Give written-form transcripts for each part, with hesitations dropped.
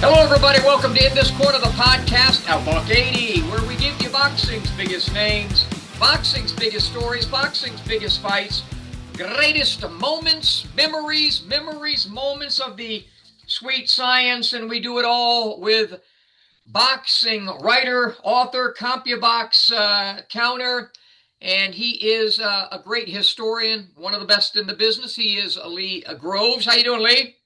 Hello, everybody. Welcome to In This Corner of the podcast, now Buck 80, where we give you boxing's biggest names, boxing's biggest stories, boxing's biggest fights, greatest moments, memories, moments of the sweet science, and we do it all with boxing writer, author, CompuBox counter, and he is a great historian, one of the best in the business. He is Lee Groves. How you doing, Lee?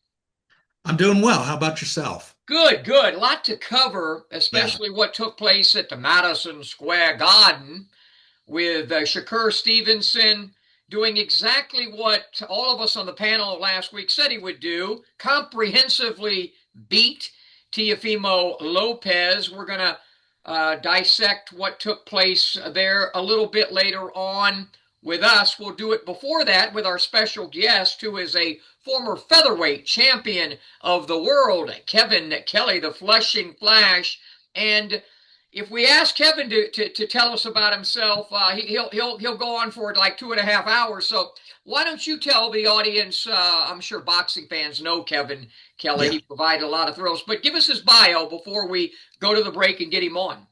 I'm doing well. How about yourself? Good. A lot to cover, especially what took place at the Madison Square Garden with Shakur Stevenson doing exactly what all of us on the panel last week said he would do, comprehensively beat Teofimo Lopez. We're going to dissect what took place there a little bit later on with us. We'll do it before that with our special guest, who is a former featherweight champion of the world, Kevin Kelley, the Flushing Flash. And if we ask Kevin to tell us about himself, he'll go on for like 2.5 hours. So why don't you tell the audience? I'm sure boxing fans know Kevin Kelley. Yeah. He provided a lot of thrills, but give us his bio before we go to the break and get him on.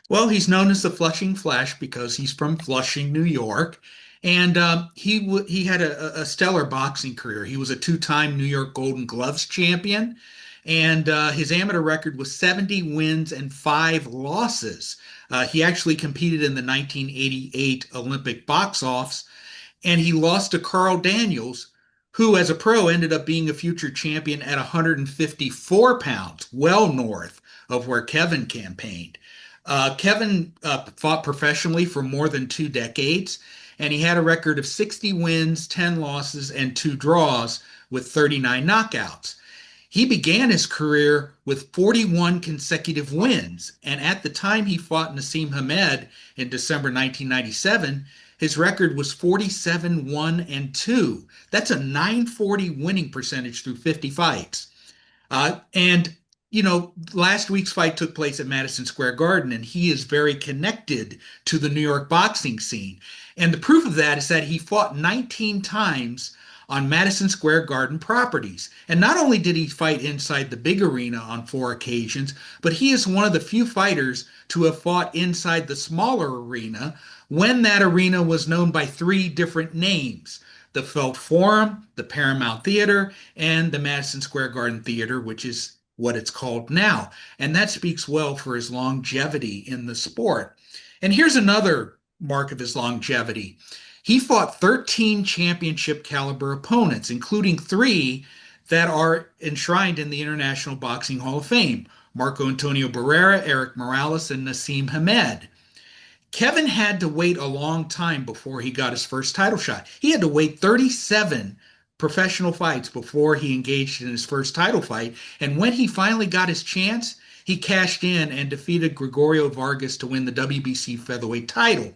Well, he's known as the Flushing Flash because he's from Flushing, New York. And he had a stellar boxing career. He was a two-time New York Golden Gloves champion. And his amateur record was 70 wins and 5 losses. He actually competed in the 1988 Olympic box-offs. And he lost to Carl Daniels, who as a pro ended up being a future champion at 154 pounds, well north of where Kevin campaigned. Kevin fought professionally for more than 2 decades, and he had a record of 60 wins, 10 losses, and 2 draws with 39 knockouts. He began his career with 41 consecutive wins, and at the time he fought Naseem Hamed in December 1997, his record was 47-1-2. That's a 940 winning percentage through 50 fights. Last week's fight took place at Madison Square Garden, and he is very connected to the New York boxing scene. And the proof of that is that he fought 19 times on Madison Square Garden properties. And not only did he fight inside the big arena on 4 occasions, but he is one of the few fighters to have fought inside the smaller arena when that arena was known by 3 different names: the Felt Forum, the Paramount Theater, and the Madison Square Garden Theater, which is what it's called now. And that speaks well for his longevity in the sport. And here's another mark of his longevity. He fought 13 championship caliber opponents, including 3 that are enshrined in the International Boxing Hall of Fame: Marco Antonio Barrera, Eric Morales, and Naseem Hamed. Kevin had to wait a long time before he got his first title shot. He had to wait 37 professional fights before he engaged in his first title fight. And when he finally got his chance, he cashed in and defeated Gregorio Vargas to win the WBC featherweight title.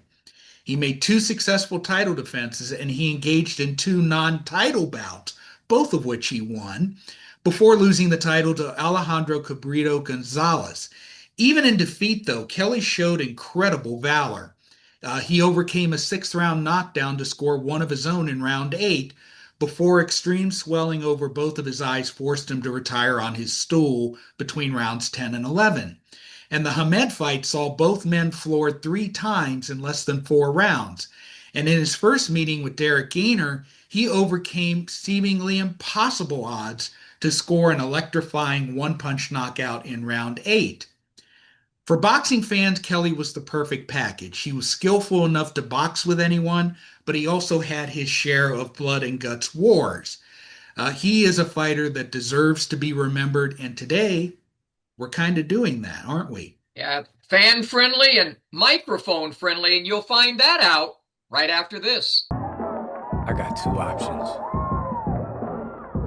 He made 2 successful title defenses, and he engaged in 2 non-title bouts, both of which he won, before losing the title to Alejandro Cabrito Gonzalez. Even in defeat, though, Kelley showed incredible valor. He overcame a 6th-round knockdown to score one of his own in round 8, before extreme swelling over both of his eyes forced him to retire on his stool between rounds 10 and 11. And the Hamed fight saw both men floored 3 times in less than 4 rounds. And in his first meeting with Derek Gainer, he overcame seemingly impossible odds to score an electrifying one-punch knockout in round 8. For boxing fans, Kelley was the perfect package. He was skillful enough to box with anyone, but he also had his share of blood and guts wars. He is a fighter that deserves to be remembered, and today we're kind of doing that, aren't we? Yeah, fan-friendly and microphone-friendly, and you'll find that out right after this. I got 2 options.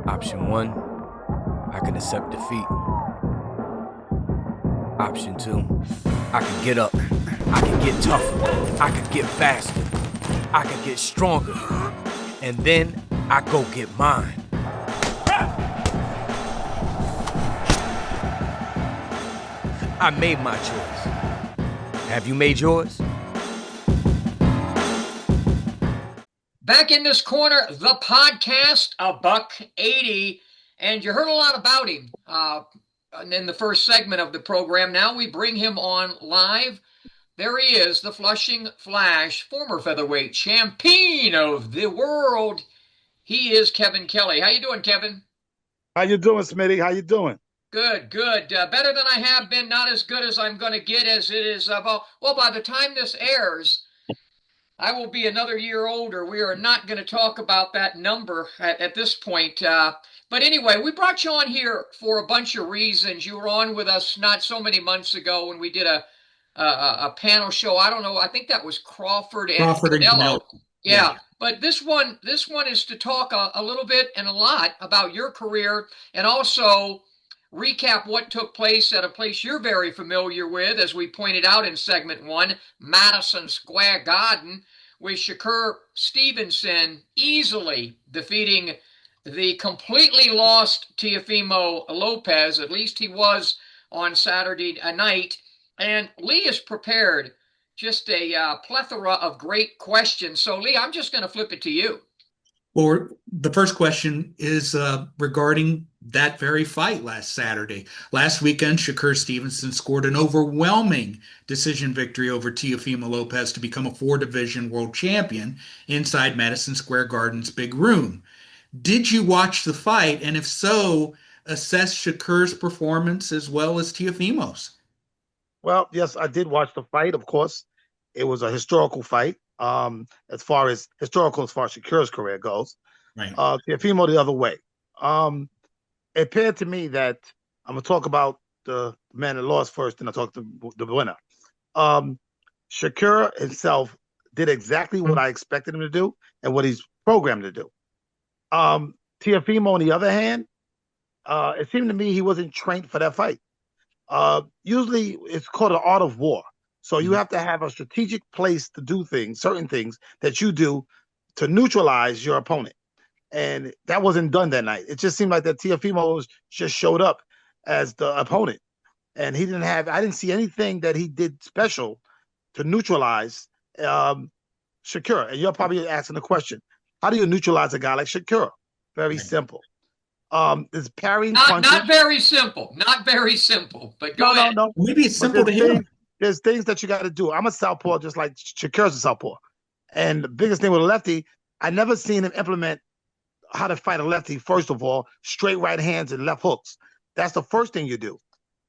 Option 1, I can accept defeat. Option 2, I can get up. I can get tougher. I can get faster. I can get stronger. And then I go get mine. I made my choice. Have you made yours? Back in this corner, the podcast, a buck 80, and you heard a lot about him. in the first segment of the program. Now we bring him on live. There he is, the Flushing Flash, former featherweight champion of the world. He is Kevin Kelley. How you doing, Kevin? How you doing, Smitty? How you doing? Good, good. Better than I have been. Not as good as I'm going to get as it is. Well, by the time this airs, I will be another year older. We are not going to talk about that number at this point. But anyway, we brought you on here for a bunch of reasons. You were on with us not so many months ago when we did a panel show. I don't know. I think that was Crawford and Canelo. Yeah. But this one is to talk a little bit and a lot about your career and also recap what took place at a place you're very familiar with, as we pointed out in segment 1, Madison Square Garden, with Shakur Stevenson easily defeating the completely lost Teofimo Lopez. At least he was on Saturday night. And Lee is prepared just a plethora of great questions. So, Lee, I'm just going to flip it to you. Well, the first question is regarding that very fight last Saturday. Last weekend, Shakur Stevenson scored an overwhelming decision victory over Teofimo Lopez to become a 4-division world champion inside Madison Square Garden's big room. Did you watch the fight? And if so, assess Shakur's performance as well as Teofimo's? Well, yes, I did watch the fight, of course. It was a historical fight, as far as Shakur's career goes. Right. Teofimo the other way. It appeared to me that I'm going to talk about the man that lost first, and I'll talk to the winner. Shakur himself did exactly what I expected him to do and what he's programmed to do. Teofimo, on the other hand, it seemed to me he wasn't trained for that fight. Usually it's called an art of war. So you have to have a strategic place to do things, certain things that you do to neutralize your opponent. And that wasn't done that night. It just seemed like that Teofimo just showed up as the opponent. And I didn't see anything that he did special to neutralize Shakur. And you're probably asking the question, how do you neutralize a guy like Shakur? Very simple. There's parrying punches. Not very simple. Not very simple. But go ahead. No. Maybe it's simple to him. There's things that you got to do. I'm a southpaw just like Shakur's a southpaw. And the biggest thing with a lefty, I never seen him implement how to fight a lefty. First of all, straight right hands and left hooks. That's the first thing you do.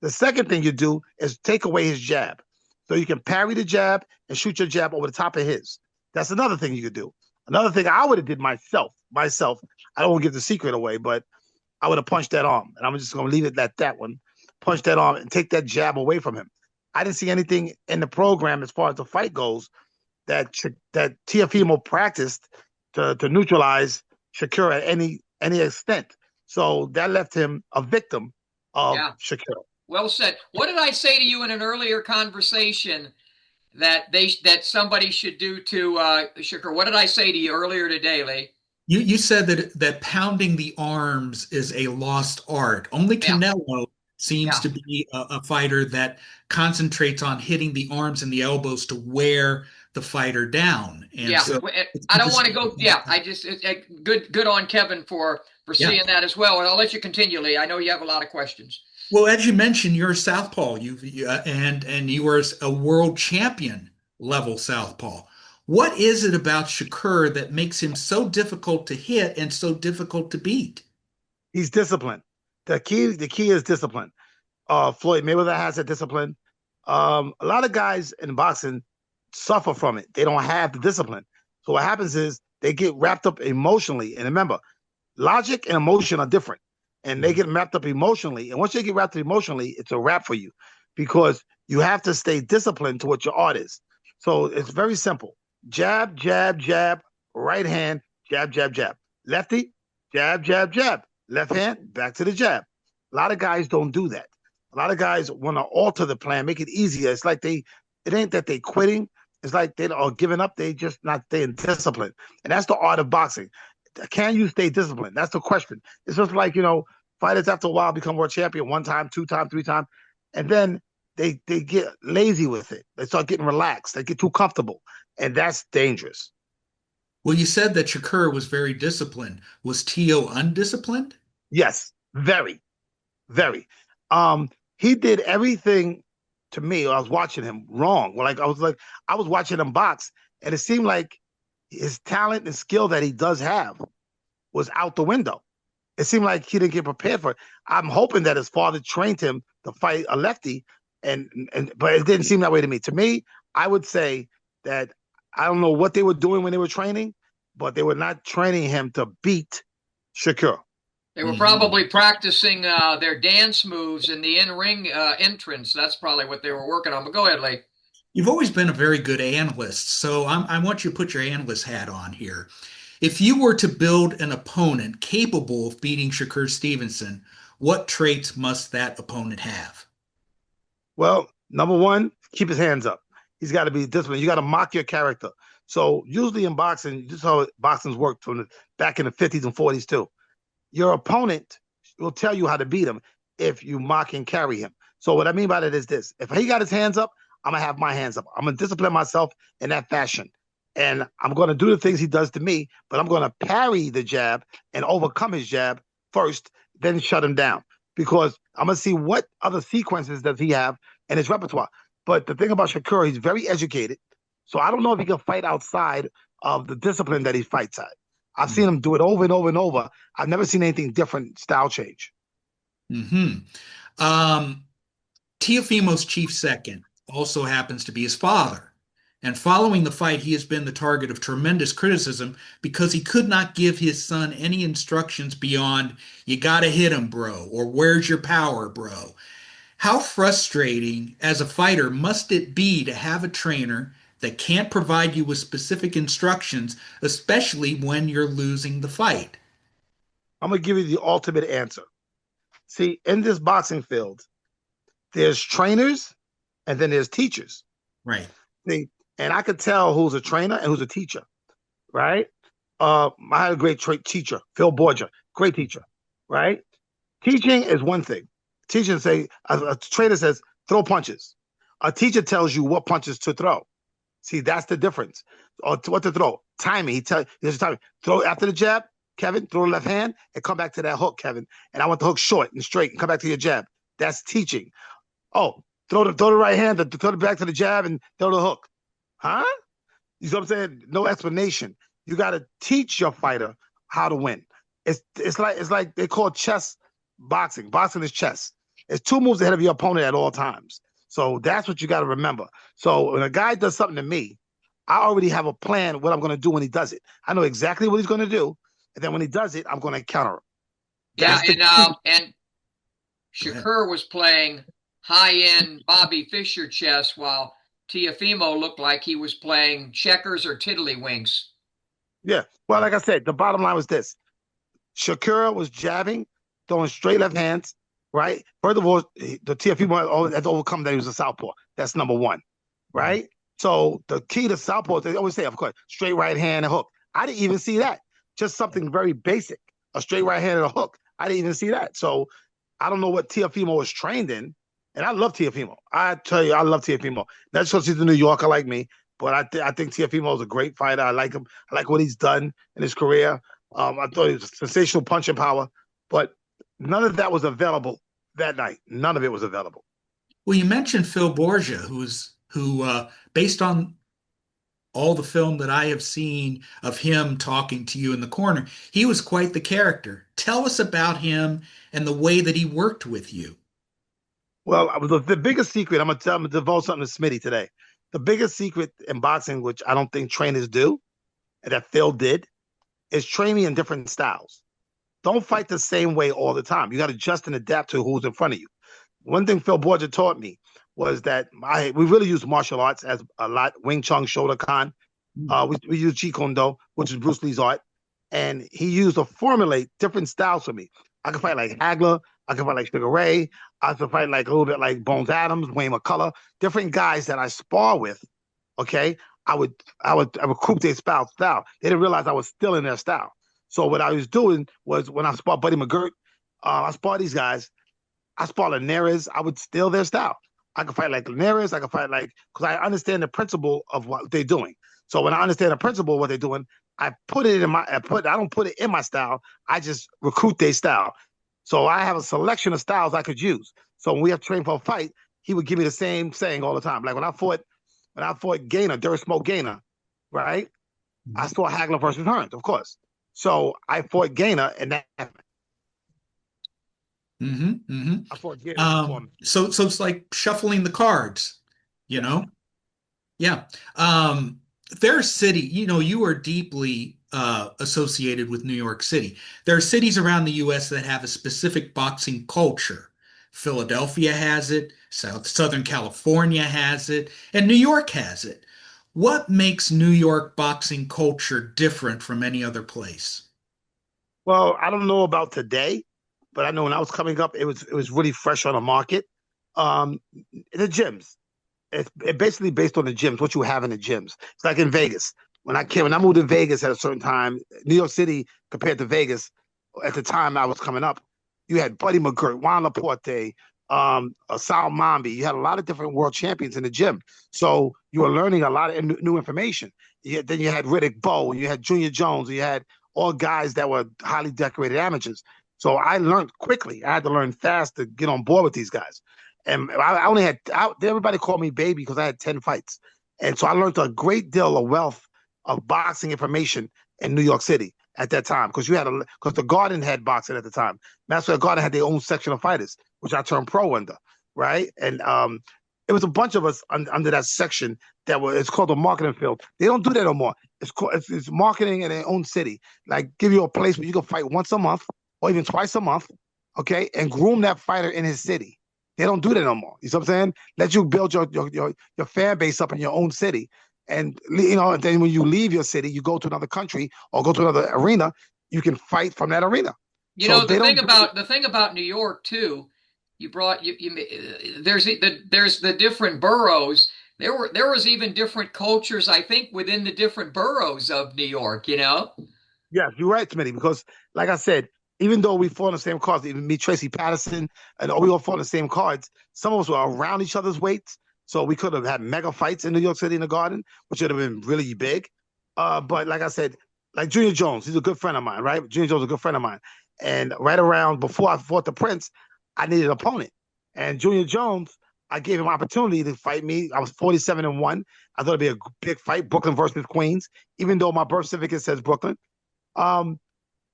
The second thing you do is take away his jab. So you can parry the jab and shoot your jab over the top of his. That's another thing you could do. Another thing I would have did myself, I don't want to give the secret away, but I would have punched that arm. And I'm just going to leave it at that one. Punch that arm and take that jab away from him. I didn't see anything in the program as far as the fight goes that Teofimo practiced to neutralize Shakur at any extent. So that left him a victim of Shakur. Well said. What did I say to you in an earlier conversation that somebody should do to Shakur? What did I say to you earlier today, Lee? You said that pounding the arms is a lost art. Only Canelo seems to be a fighter that concentrates on hitting the arms and the elbows to wear the fighter down. And so I don't want to go. Yeah, I just good on Kevin for seeing that as well. And I'll let you continue, Lee. I know you have a lot of questions. Well, as you mentioned, you're a southpaw. And you were a world champion level southpaw. What is it about Shakur that makes him so difficult to hit and so difficult to beat? He's disciplined. The key is discipline. Floyd Mayweather has that discipline. A lot of guys in boxing suffer from it. They don't have the discipline. So what happens is they get wrapped up emotionally. And remember, logic and emotion are different. And they get wrapped up emotionally. And once you get wrapped up emotionally, it's a wrap for you because you have to stay disciplined to what your art is. So it's very simple. Jab, jab, jab, right hand, jab, jab, jab. Lefty, jab, jab, jab. Left hand, back to the jab. A lot of guys don't do that. A lot of guys want to alter the plan, make it easier. It's like it ain't that they quitting. It's like they are giving up. They just not staying disciplined. And that's the art of boxing. Can you stay disciplined? That's the question. It's just like, fighters after a while become world champion 1 time, 2 times, 3 times. And then they get lazy with it. They start getting relaxed. They get too comfortable. And that's dangerous. Well, you said that Shakur was very disciplined. Was Teo undisciplined? Yes, very, very. He did everything to me. I was watching him wrong. I was watching him box, and it seemed like his talent and skill that he does have was out the window. It seemed like he didn't get prepared for it. I'm hoping that his father trained him to fight a lefty, but it didn't seem that way to me. To me, I would say that I don't know what they were doing when they were training, but they were not training him to beat Shakur. They were probably practicing their dance moves in the in-ring entrance. That's probably what they were working on. But go ahead, Lee. You've always been a very good analyst, so I want you to put your analyst hat on here. If you were to build an opponent capable of beating Shakur Stevenson, what traits must that opponent have? Well, number one, keep his hands up. He's got to be disciplined. You got to mock your character. So usually in boxing, this is how boxing's worked from back in the 50s and 40s too. Your opponent will tell you how to beat him if you mock and carry him. So what I mean by that is this. If he got his hands up, I'm going to have my hands up. I'm going to discipline myself in that fashion. And I'm going to do the things he does to me, but I'm going to parry the jab and overcome his jab first, then shut him down. Because I'm going to see what other sequences does he have in his repertoire. But the thing about Shakur, he's very educated. So I don't know if he can fight outside of the discipline that he fights at. I've seen him do it over and over and over. I've never seen anything different, style change. Teofimo's chief second also happens to be his father. And following the fight, he has been the target of tremendous criticism because he could not give his son any instructions beyond, you got to hit him, bro, or where's your power, bro? How frustrating as a fighter must it be to have a trainer that can't provide you with specific instructions, especially when you're losing the fight? I'm going to give you the ultimate answer. See, in this boxing field, there's trainers and then there's teachers. Right. See, and I could tell who's a trainer and who's a teacher, right? I had a great teacher, Phil Borgia, great teacher, right? Teaching is one thing. Teacher say, a trainer says, throw punches. A teacher tells you what punches to throw. See, that's the difference. Or what to throw. Timing. He tells you, timing. Throw after the jab, Kevin, throw the left hand and come back to that hook, Kevin. And I want the hook short and straight and come back to your jab. That's teaching. Oh, throw the right hand, throw it back to the jab and throw the hook. Huh? You know what I'm saying? No explanation. You got to teach your fighter how to win. It's like they call chess boxing. Boxing is chess. It's two moves ahead of your opponent at all times. So that's what you got to remember. So when a guy does something to me, I already have a plan what I'm going to do when he does it. I know exactly what he's going to do, and then when he does it, I'm going to counter him. Yeah, and Shakur was playing high-end Bobby Fischer chess while Teofimo looked like he was playing checkers or tiddlywinks. Yeah. Well, like I said, the bottom line was this. Shakur was jabbing, throwing straight left hands, right? First of all, the Teofimo had to overcome that he was a southpaw. That's number one, right? So the key to southpaw, they always say, of course, straight right hand and hook. I didn't even see that. Just something very basic, a straight right hand and a hook. I didn't even see that. So I don't know what Teofimo was trained in. And I love Teofimo. I tell you, I love Teofimo. Not just because he's a New Yorker like me, but I think Teofimo is a great fighter. I like him. I like what he's done in his career. I thought he was a sensational punching power, but none of that was available that night. None of it was available. Well, you mentioned Phil Borgia, who based on all the film that I have seen of him talking to you in the corner, he was quite the character. Tell us about him and the way that he worked with you. Well, the biggest secret, I'm going to divulge something to Smitty today. The biggest secret in boxing, which I don't think trainers do, and that Phil did, is train me in different styles. Don't fight the same way all the time. You got to adjust and adapt to who's in front of you. One thing Phil Borgia taught me was that we really use martial arts as a lot. Wing Chun, Shotokan. We use Jeet Kune Do, which is Bruce Lee's art. And he used to formulate different styles for me. I could fight like Hagler. I could fight like Sugar Ray. I could fight like a little bit like Bones Adams, Wayne McCullough. Different guys that I spar with, okay? I would recruit their style. They didn't realize I was still in their style. So what I was doing was when I sparred Buddy McGirt, I sparred these guys. I sparred Linares. I would steal their style. I could fight like Linares. I could fight like, because I understand the principle of what they're doing. So when I understand the principle of what they're doing, I put it in I don't put it in my style. I just recruit their style. So I have a selection of styles I could use. So when we had trained for a fight, he would give me the same saying all the time. Like when I fought Gainer, Dirt Smoke Gainer, right? I fought Hagler versus Hearns, of course. So I fought Gainer, and that happened. I fought Gainer before him. So it's like shuffling the cards, you know? Yeah. Their city, you are deeply associated with New York City. There are cities around the U.S. that have a specific boxing culture. Philadelphia has it, Southern California has it, and New York has it. What makes New York boxing culture different from any other place? Well, I don't know about today, but I know when I was coming up, it was really fresh on the market. The gyms. It basically based on the gyms, what you have in the gyms. It's like in Vegas. When I moved to Vegas at a certain time, New York City compared to Vegas, at the time I was coming up, you had Buddy McGirt, Juan Laporte, Sal Mambi. You had a lot of different world champions in the gym. So you were learning a lot of new information. Then you had Riddick Bowe, you had Junior Jones, you had all guys that were highly decorated amateurs. So I learned quickly. I had to learn fast to get on board with these guys. And I only had, everybody called me baby because I had 10 fights. And so I learned a great deal of wealth of boxing information in New York City at that time because the Garden had boxing at the time. Madison Square Garden had their own section of fighters, which I turned pro under, right? And it was a bunch of us under that section it's called the marketing field. They don't do that no more. It's marketing in their own city. Like give you a place where you can fight once a month or even twice a month, okay, and groom that fighter in his city. They don't do that no more. You see what I'm saying? Let you build your fan base up in your own city. And and then when you leave your city, you go to another country or go to another arena, you can fight from that arena. The thing about New York too, there's the different boroughs. There was even different cultures, I think, within the different boroughs of New York, Yeah, you're right, Smitty, because like I said, even though we fought on the same cards, even me, Tracy Patterson, and we all fought on the same cards, some of us were around each other's weights. So we could have had mega fights in New York City in the Garden, which would have been really big. But like I said, like Junior Jones, he's a good friend of mine, right? Junior Jones is a good friend of mine. And right around before I fought the Prince, I needed an opponent. And Junior Jones, I gave him opportunity to fight me. I was 47-1. I thought it'd be a big fight, Brooklyn versus Queens, even though my birth certificate says Brooklyn.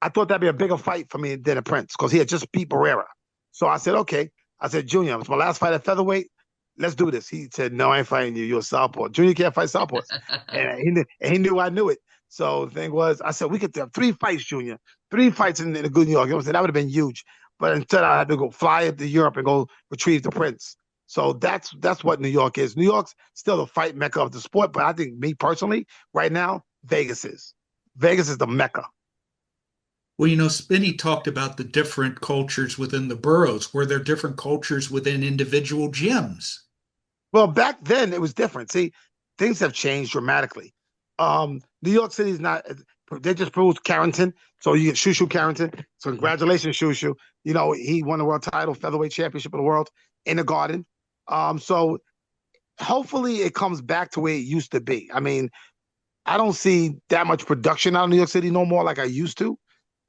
I thought that'd be a bigger fight for me than a Prince because he had just beat Barrera. So I said, okay. I said, Junior, it's my last fight at featherweight. Let's do this. He said, no, I ain't fighting you. You're a southpaw. Junior can't fight southpaws. and he knew I knew it. So the thing was, I said, we could have 3 fights, Junior. 3 fights in the good New York. That would have been huge. But instead, I had to go fly to Europe and go retrieve the Prince. So that's what New York is. New York's still the fight mecca of the sport. But I think me personally, right now, Vegas is. Vegas is the mecca. Well, Smitty talked about the different cultures within the boroughs. Were there different cultures within individual gyms? Well, back then it was different. See, things have changed dramatically. New York City is not. They just proved Carrington, so you get Shushu Carrington. So congratulations, Shushu. He won the world title, featherweight championship of the world in the Garden. So hopefully it comes back to where it used to be. I mean, I don't see that much production out of New York City no more like I used to.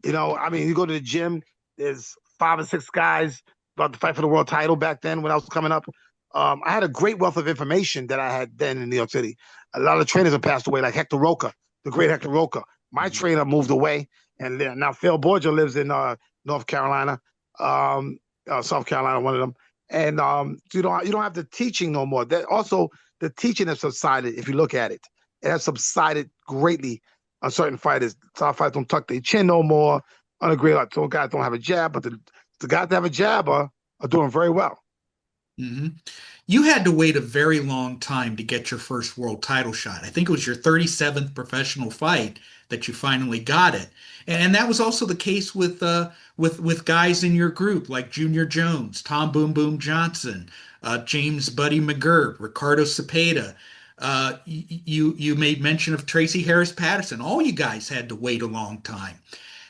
You go to the gym, there's 5 or 6 guys about to fight for the world title back then when I was coming up. I had a great wealth of information that I had then in New York City. A lot of trainers have passed away, like Hector Roca, the great Hector Roca. My trainer moved away, and now Phil Borgia lives in North Carolina, South Carolina, one of them. And you don't have the teaching no more. Also, the teaching has subsided. If you look at it, it has subsided greatly on certain fighters. Some fighters don't tuck their chin no more. On a great, some guys don't have a jab, but the guys that have a jab are doing very well. Mm-hmm. You had to wait a very long time to get your first world title shot. I think it was your 37th professional fight that you finally got it, and that was also the case with guys in your group like Junior Jones, Tom Boom Boom Johnson, James Buddy McGirt, Ricardo Cepeda. You made mention of Tracy Harris Patterson. All you guys had to wait a long time.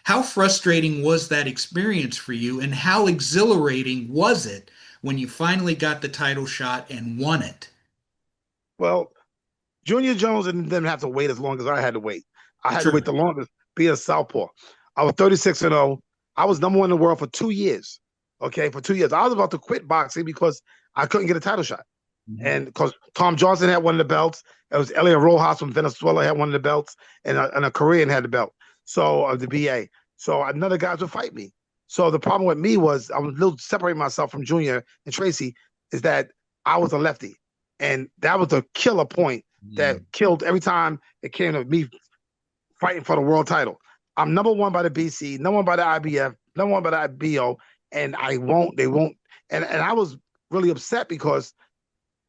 How frustrating was that experience for you, and how exhilarating was it when you finally got the title shot and won it? Well, Junior Jones didn't have to wait as long as I had to wait. I had to wait the longest being a southpaw. I was 36-0. I was #1 in the world for 2 years. okay, for 2 years. I was about to quit boxing because I couldn't get a title shot. Mhm. And because Tom Johnson had one of the belts, it was Elliot Rojas from Venezuela had one of the belts, and a Korean had the belt. So the BA. So none of the guys would fight me. So the problem with me was I was a little separating myself from Junior and Tracy, is that I was a lefty. And that was a killer point that killed every time it came to me fighting for the world title. I'm number one by the BC, number one by the IBF, number one by the IBO, and they won't. And I was really upset because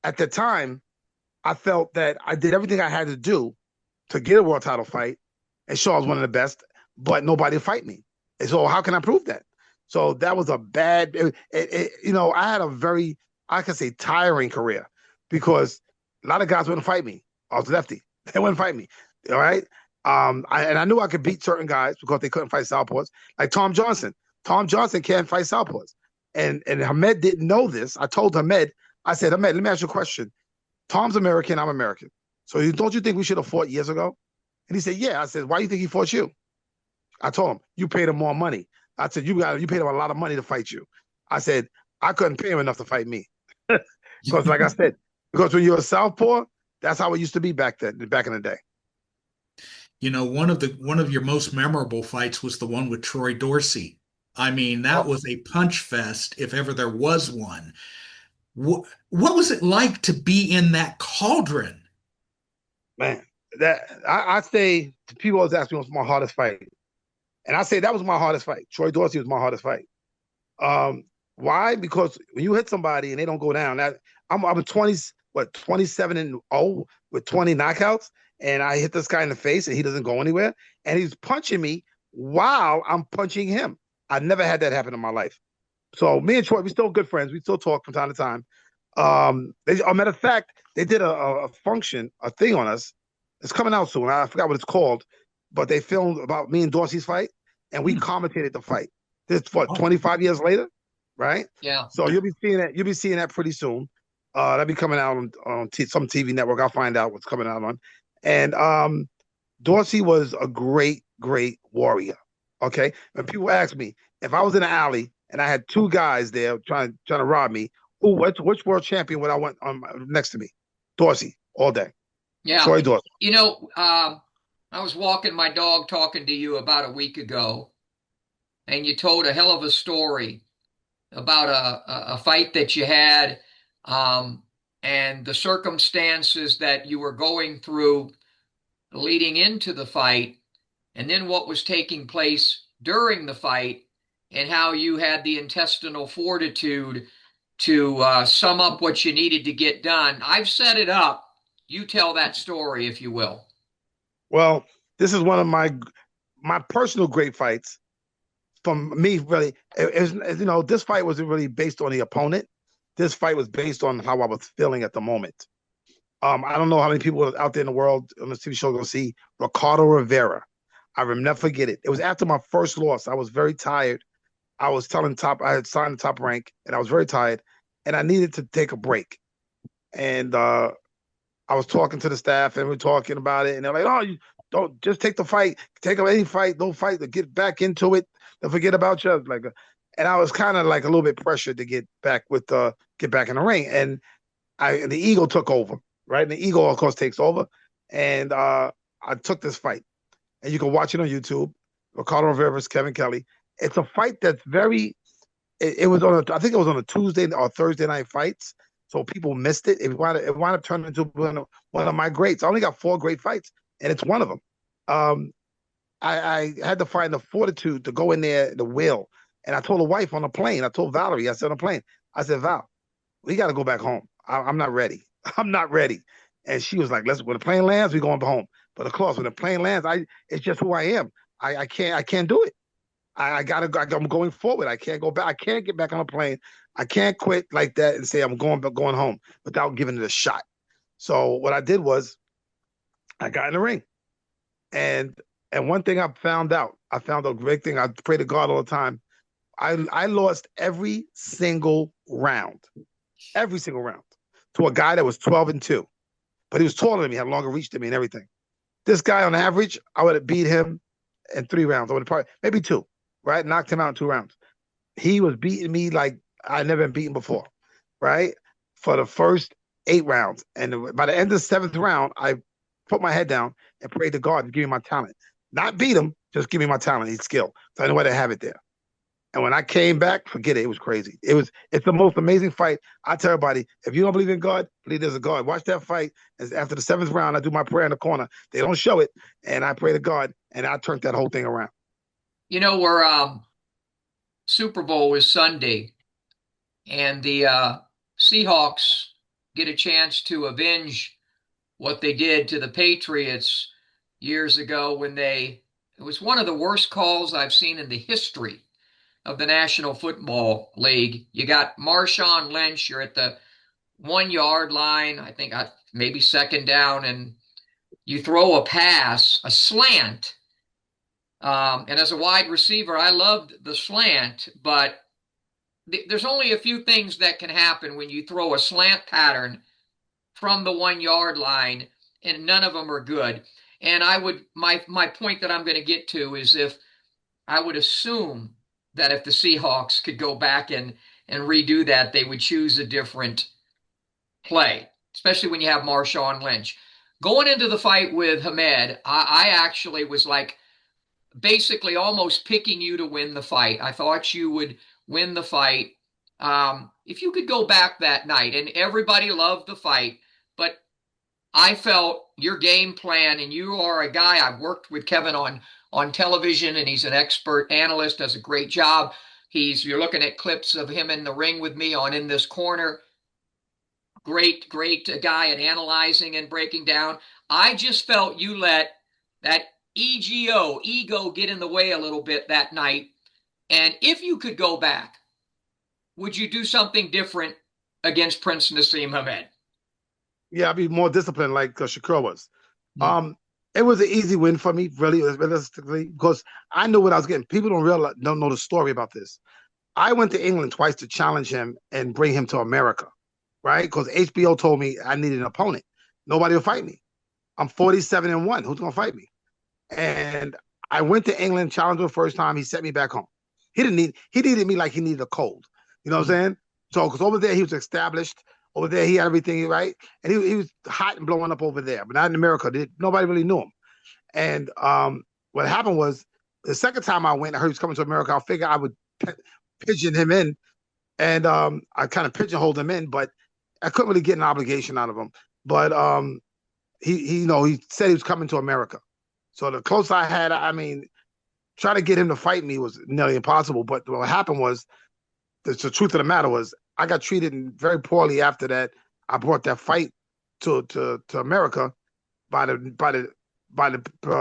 at the time, I felt that I did everything I had to do to get a world title fight and show I was one of the best, but nobody fight me. And so how can I prove that? So that was a bad, I had a very, I can say, tiring career because a lot of guys wouldn't fight me. I was lefty. They wouldn't fight me. All right. I knew I could beat certain guys because they couldn't fight southpaws, like Tom Johnson. Tom Johnson can't fight southpaws. And Hamed didn't know this. I told Hamed, I said, Hamed, let me ask you a question. Tom's American, I'm American. So don't you think we should have fought years ago? And he said, yeah. I said, why do you think he fought you? I told him, you paid him more money. I said, you paid him a lot of money to fight you. I said, I couldn't pay him enough to fight me. Because like I said, because when you're a southpaw, that's how it used to be back in the day. You know, one of your most memorable fights was the one with Troy Dorsey. I mean, that was a punch fest if ever there was one. What was it like to be in that cauldron? Man, that I say, people always ask me what's my hardest fight. And I say that was my hardest fight. Troy Dorsey was my hardest fight. Why? Because when you hit somebody and they don't go down, I'm 27-0 with 20 knockouts, and I hit this guy in the face and he doesn't go anywhere, and he's punching me while I'm punching him. I never had that happen in my life. So me and Troy, we're still good friends. We still talk from time to time. As a matter of fact, they did a thing on us. It's coming out soon. I forgot what it's called, but they filmed about me and Dorsey's fight, and we commentated the fight. This 25 years later, right? Yeah. So you'll be seeing that. You'll be seeing that pretty soon. That'll be coming out on some TV network. I'll find out what's coming out on. And Dorsey was a great, great warrior. Okay, and people ask me if I was in an alley and I had two guys there trying to rob me, which world champion would I want next to me? Dorsey all day. Yeah. Troy Dorsey. You know, I was walking my dog talking to you about a week ago, and you told a hell of a story about a fight that you had, and the circumstances that you were going through leading into the fight, and then what was taking place during the fight, and how you had the intestinal fortitude to sum up what you needed to get done. I've set it up. You tell that story, if you will. Well, this is one of my personal great fights. From me, really, this fight wasn't really based on the opponent. This fight was based on how I was feeling at the moment. I don't know how many people out there in the world on this TV show going to see Ricardo Rivera. I will never forget it. It was after my first loss. I was very tired. I was telling I had signed the Top Rank, and I was very tired, and I needed to take a break. And I was talking to the staff, and we were talking about it, and they're like, "Oh, you don't just take the fight, take any fight, don't fight, to get back into it, don't forget about you." And I was kind of like a little bit pressured to get back in the ring, and the ego took over, right? And the ego, of course, takes over, and I took this fight, and you can watch it on YouTube. Ricardo Rivera versus Kevin Kelley. It's a fight that's it was I think it was on a Tuesday or Thursday night fights. So people missed it. It wound up turning into one of my greats. I only got 4 great fights, and it's one of them. I had to find the fortitude to go in there, the will. And I told the wife on the plane, I told Valerie, I said on the plane, I said, Val, we got to go back home. I'm not ready. I'm not ready. And she was like, when the plane lands, we're going home. But of course, when the plane lands, it's just who I am. I can't do it. I'm going forward. I can't go back. I can't get back on a plane. I can't quit like that and say I'm going home without giving it a shot. So what I did was I got in the ring. And one thing I found a great thing. I pray to God all the time. I lost every single round to a guy that was 12-2, but he was taller than me, had longer reach than me and everything. This guy on average, I would have beat him in 3 rounds. I would have probably, maybe 2, right? Knocked him out in 2 rounds. he was beating me like I never been beaten before, right? For the first 8 rounds. And by the end of the 7th round, I put my head down and prayed to God to give me my talent. Not beat him, just give me my talent, his skill. So I know where to have it there. And when I came back, forget it. It was crazy. It's the most amazing fight. I tell everybody, if you don't believe in God, believe there's a God. Watch that fight. And after the 7th round, I do my prayer in the corner. They don't show it, and I pray to God, and I turned that whole thing around. You know, we're Super Bowl is Sunday, and the Seahawks get a chance to avenge what they did to the Patriots years ago when it was one of the worst calls I've seen in the history of the National Football League. You got Marshawn Lynch, you're at the 1 yard line, I think maybe second down, and you throw a pass, a slant. And as a wide receiver, I loved the slant, but there's only a few things that can happen when you throw a slant pattern from the 1 yard line, and none of them are good. And my point that I'm going to get to is if I would assume that if the Seahawks could go back and redo that, they would choose a different play, especially when you have Marshawn Lynch. Going into the fight with Hamed, I actually was like basically almost picking you to win the fight. I thought you would win the fight. If you could go back that night, and everybody loved the fight, but I felt your game plan, and you are a guy, I've worked with Kevin on television, and he's an expert analyst, does a great job. You're looking at clips of him in the ring with me on In This Corner. Great guy at analyzing and breaking down. I just felt you let that ego get in the way a little bit that night. And if you could go back, would you do something different against Prince Naseem Hamed? Yeah, I'd be more disciplined like Shakur was. It was an easy win for me, really, realistically, because I knew what I was getting. People don't know the story about this. I went to England twice to challenge him and bring him to America, right? Because HBO told me I needed an opponent. Nobody will fight me. I'm 47-1. Who's gonna fight me? And I went to England, challenged him the first time. He sent me back home. He needed me like he needed a cold. You know what I'm saying? So, because over there he was established. Over there he had everything right, and he was hot and blowing up over there, but not in America. Nobody really knew him. And what happened was the second time I went, I heard he was coming to America. I figured I would pigeon him in, and I kind of pigeonholed him in, but I couldn't really get an obligation out of him. But he said he was coming to America. So the closest I had, I mean, trying to get him to fight me was nearly impossible. But what happened was, the truth of the matter was, I got treated very poorly after that. I brought that fight to America by the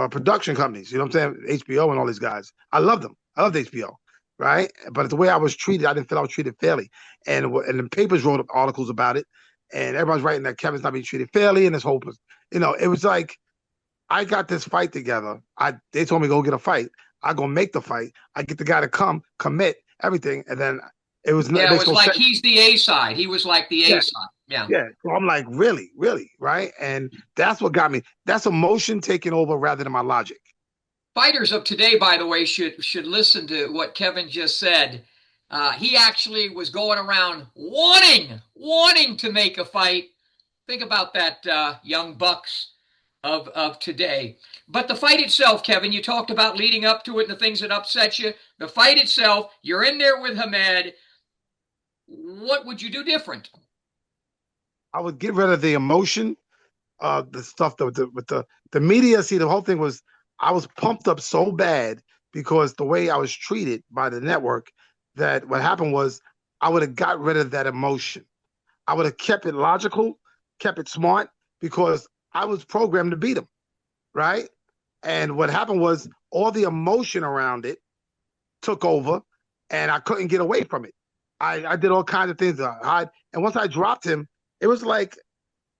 production companies. You know what I'm saying? HBO and all these guys. I loved them. I loved HBO, right? But the way I was treated, I didn't feel I was treated fairly. And the papers wrote articles about it, and everyone's writing that Kevin's not being treated fairly, and this whole, it was like, I got this fight together. They told me go get a fight. I go make the fight. I get the guy to commit everything, and then it was like he's the A side. He was like the A side. Yeah. So I'm like, really, right? And that's what got me. That's emotion taking over rather than my logic. Fighters of today, by the way, should listen to what Kevin just said. He actually was going around wanting to make a fight. Think about that, young bucks of today. But the fight itself, Kevin, you talked about leading up to it and the things that upset you. The fight itself, you're in there with Hamed. What would you do different? I would get rid of the emotion, the stuff with the media. See, the whole thing was I was pumped up so bad because the way I was treated by the network, that what happened was I would have got rid of that emotion. I would have kept it logical, kept it smart, because I was programmed to beat him, right? And what happened was all the emotion around it took over, and I couldn't get away from it. I did all kinds of things to hide. And once I dropped him, it was like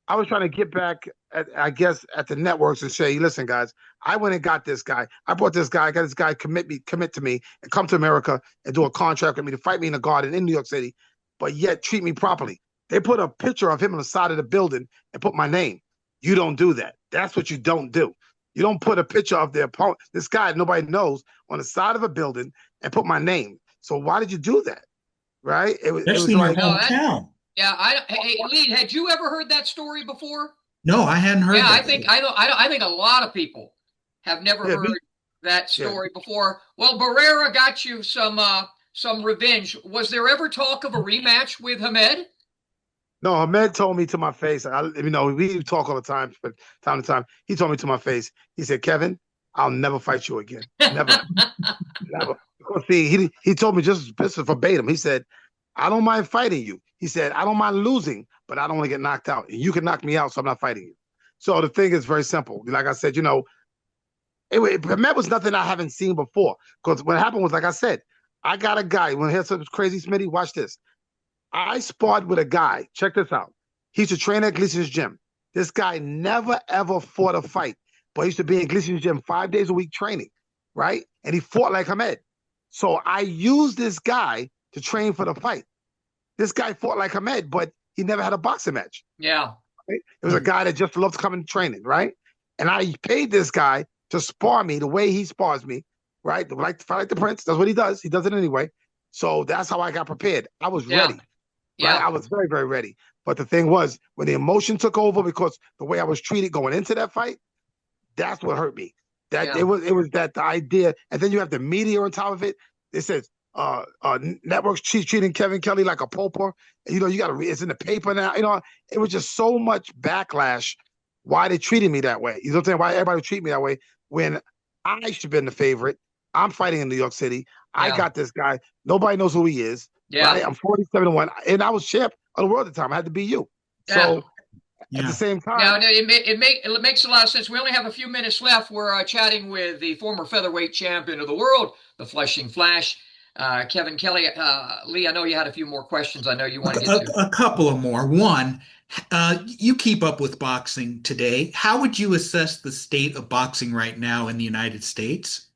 I was trying to get back, at the networks and say, listen, guys, I went and got this guy. I brought this guy. I got this guy commit to me and come to America and do a contract with me to fight me in the garden in New York City, but yet treat me properly. They put a picture of him on the side of the building and put my name. You don't do that. That's what you don't do. You don't put a picture of the opponent, this guy nobody knows, on the side of a building and put my name. So why did you do that? Right? It was Especially in your like, hometown. Hey, Lee, had you ever heard that story before? No, I hadn't heard Yeah, that. I think a lot of people have never heard that story before. Well, Barrera got you some revenge. Was there ever talk of a rematch with Hamed? No, Hamed told me to my face. We talk all the time, but time to time, he told me to my face. He said, "Kevin, I'll never fight you again. Never, never." See, he told me just verbatim. He said, "I don't mind fighting you." He said, "I don't mind losing, but I don't want to get knocked out. You can knock me out, so I'm not fighting you." So the thing is very simple. Like I said, Hamed was nothing I haven't seen before. Because what happened was, like I said, I got a guy. When I hear something crazy, Smitty, watch this. I sparred with a guy. Check this out. He used to train at Gleason's gym. This guy never, ever fought a fight, but he used to be in Gleason's gym 5 days a week training, right? And he fought like Hamed. So I used this guy to train for the fight. This guy fought like Hamed, but he never had a boxing match. Yeah. Right? It was a guy that just loved coming to training, right? And I paid this guy to spar me the way he spars me, right? Like fight like the Prince. That's what he does. He does it anyway. So that's how I got prepared. I was ready. Yeah. Right? I was very, very ready. But the thing was, when the emotion took over because the way I was treated going into that fight, that's what hurt me. It was that the idea, and then you have the media on top of it. It says networks treating Kevin Kelley like a pauper. You got to read. It's in the paper now. It was just so much backlash. Why they treated me that way? You know what I'm saying? Why everybody treat me that way when I should have been the favorite? I'm fighting in New York City. I got this guy. Nobody knows who he is. Yeah, right? I'm 47-1, and I was champ of the world at the time. I had to be you. So at the same time, now it makes a lot of sense. We only have a few minutes left. We're chatting with the former featherweight champion of the world, the Flushing Flash, Kevin Kelley. Lee, I know you had a few more questions. I know you want to get to a couple of more. One, you keep up with boxing today. How would you assess the state of boxing right now in the United States?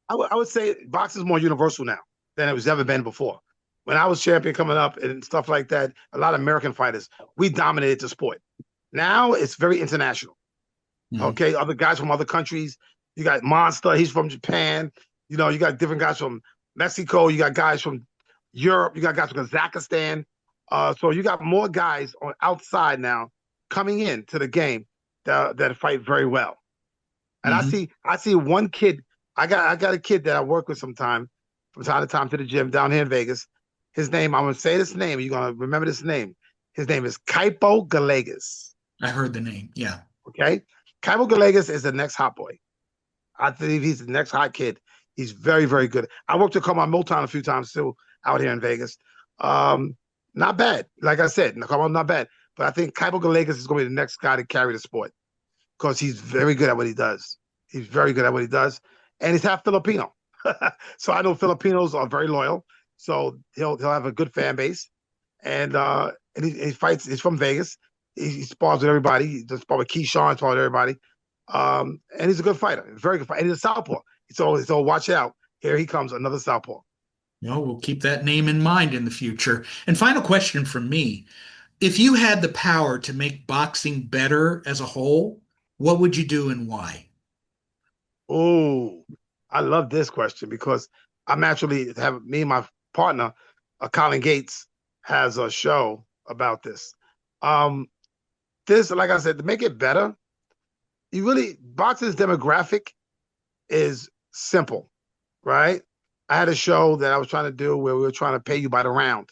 I would say boxing is more universal now than it was ever been before. When I was champion coming up and stuff like that, a lot of American fighters, we dominated the sport. Now it's very international. Okay, other guys from other countries. You got Monster, he's from Japan. You got different guys from Mexico. You got guys from Europe. You got guys from Kazakhstan. So you got more guys on outside now coming into the game that fight very well. And I see one kid. I got a kid that I work with from time to time to the gym down here in Vegas. His name, I'm gonna say this name. You're gonna remember this name. His name is Kaipo Galegas. I heard the name. Yeah. Okay. Kaipo Galegas is the next hot boy. I believe he's the next hot kid. He's very, very good. I worked with Carmine Motown a few times too out here in Vegas. Not bad. Like I said, Carmine not bad. But I think Kaipo Galegas is going to be the next guy to carry the sport because he's very good at what he does. He's very good at what he does. And he's half Filipino. So I know Filipinos are very loyal. So he'll have a good fan base. And he fights. He's from Vegas. He spars with everybody. He does spar with Keyshawn, spars with everybody. And he's a good fighter. Very good fighter. And he's a southpaw. So watch out. Here he comes, another southpaw. We'll keep that name in mind in the future. And final question from me. If you had the power to make boxing better as a whole, what would you do and why? Oh, I love this question because I'm actually me and my partner, Colin Gates, has a show about this. This, like I said, to make it better, boxing's demographic is simple, right? I had a show that I was trying to do where we were trying to pay you by the round.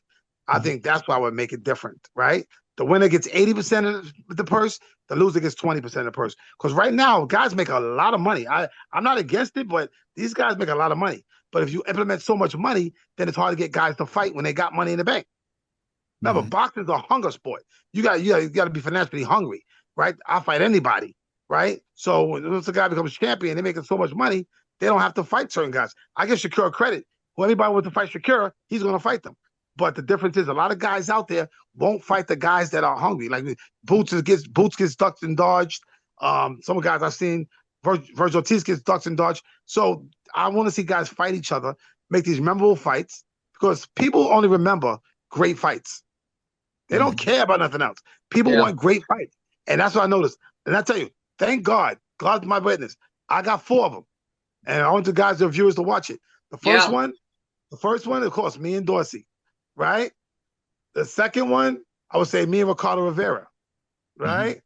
I think that's why I would make it different, right? The winner gets 80% of the purse, the loser gets 20% of the purse. Because right now, guys make a lot of money. I'm not against it, but these guys make a lot of money. But if you implement so much money, then it's hard to get guys to fight when they got money in the bank. Remember, boxing's a hunger sport. You got to be financially hungry, right? I'll fight anybody, right? So once a guy becomes champion, they're making so much money, they don't have to fight certain guys. I give Shakur credit. When anybody wants to fight Shakur, he's going to fight them. But the difference is a lot of guys out there won't fight the guys that are hungry. Like Boots gets ducked and dodged. Some guys I've seen, Virgil Ortiz gets ducked and dodged. So I want to see guys fight each other, make these memorable fights, because people only remember great fights. They don't care about nothing else. People want great fights. And that's what I noticed. And I tell you, thank God, God's my witness. I got 4 of them. And I want the guys, the viewers, to watch it. The first one The first one, of course, me and Dorsey, right? The second one, I would say me and Ricardo Rivera, right?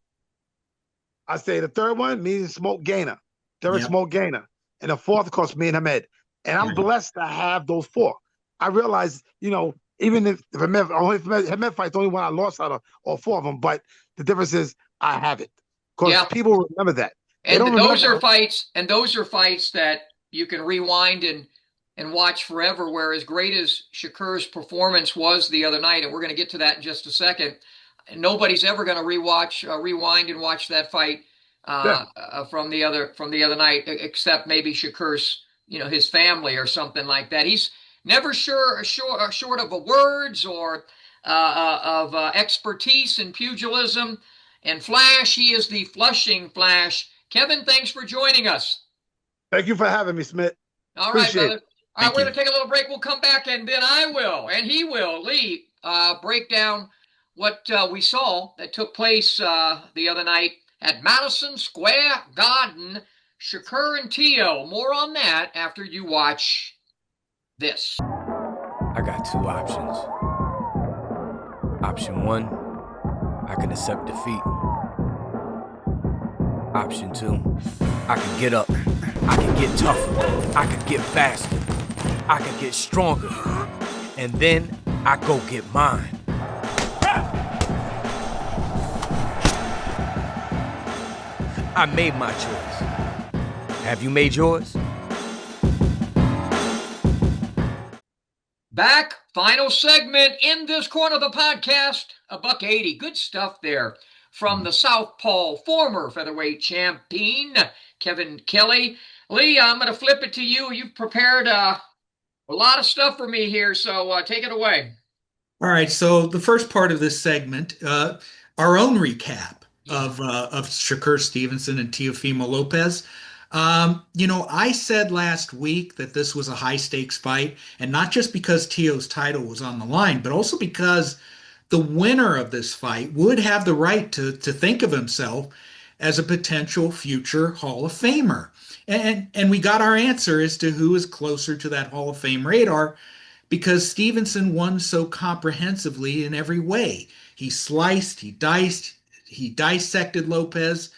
I say the third one, me and Smoke Gainer, Derek Smoke Gainer. And the fourth, of course, me and Hamed. And I'm blessed to have those four. I realize, even if Hamed fight's the only one I lost out of all four of them, but the difference is I have it. Because people remember that. And those are fights that you can rewind and watch forever, where as great as Shakur's performance was the other night, and we're going to get to that in just a second, nobody's ever going to rewind and watch that fight from the other night, except maybe Shakur's, his family or something like that. He's never short of words or of expertise in pugilism and flash. He is the Flushing Flash. Kevin, thanks for joining us. Thank you for having me, Smith. All right, brother. All right, we're going to take a little break. We'll come back, and then I will, and he will, Lee, break down what we saw that took place the other night at Madison Square Garden. Shakur and Teo. More on that after you watch this. I got two options. Option one, I can accept defeat. Option two, I can get up. I can get tougher. I can get faster. I can get stronger. And then I go get mine. I made my choice. Have you made yours? Back, final segment in this corner of the podcast. $180. Good stuff there from the Southpaw, former featherweight champion, Kevin Kelley. Lee, I'm going to flip it to you. You've prepared a lot of stuff for me here, so take it away. All right, so the first part of this segment, our own recap of Shakur Stevenson and Teofimo Lopez. I said last week that this was a high-stakes fight, and not just because Teo's title was on the line, but also because the winner of this fight would have the right to think of himself as a potential future Hall of Famer. And we got our answer as to who is closer to that Hall of Fame radar, because Stevenson won so comprehensively in every way. He sliced, he diced, he dissected Lopez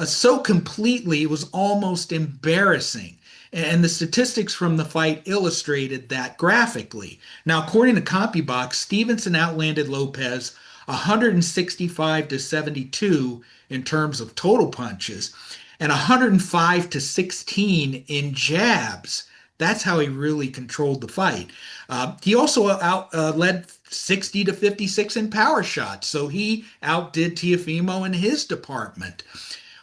so completely it was almost embarrassing. And the statistics from the fight illustrated that graphically. Now, according to CompuBox, Stevenson outlanded Lopez 165-72 in terms of total punches and 105-16 in jabs. That's how he really controlled the fight. He also led 60-56 in power shots, so he outdid Teofimo in his department.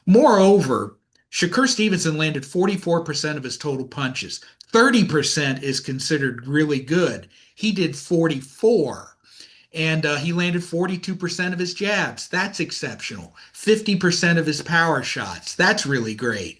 Moreover, Shakur Stevenson landed 44% of his total punches. 30% is considered really good. He did 44. And he landed 42% of his jabs. That's exceptional. 50% of his power shots. That's really great.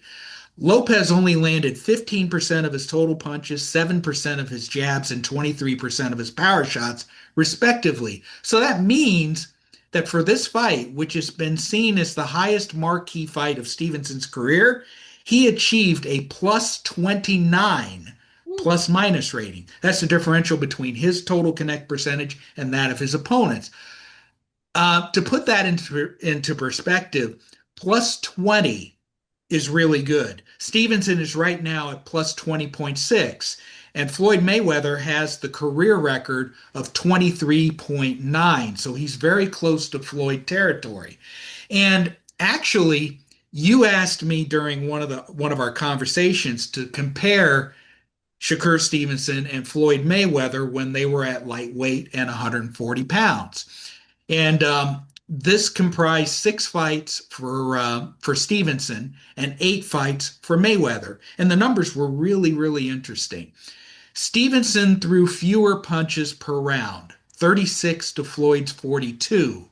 Lopez only landed 15% of his total punches, 7% of his jabs, and 23% of his power shots, respectively. So that means that for this fight, which has been seen as the highest marquee fight of Stevenson's career, he achieved a plus 29 plus-minus rating. That's the differential between his total connect percentage and that of his opponents. To put that into perspective, plus 20 is really good. Stevenson is right now at plus 20.6, and Floyd Mayweather has the career record of 23.9, so he's very close to Floyd territory. And actually, you asked me during one of our conversations to compare Shakur Stevenson and Floyd Mayweather when they were at lightweight and 140 pounds. And this comprised 6 fights for Stevenson and 8 fights for Mayweather. And the numbers were really, really interesting. Stevenson threw fewer punches per round, 36 to Floyd's 42.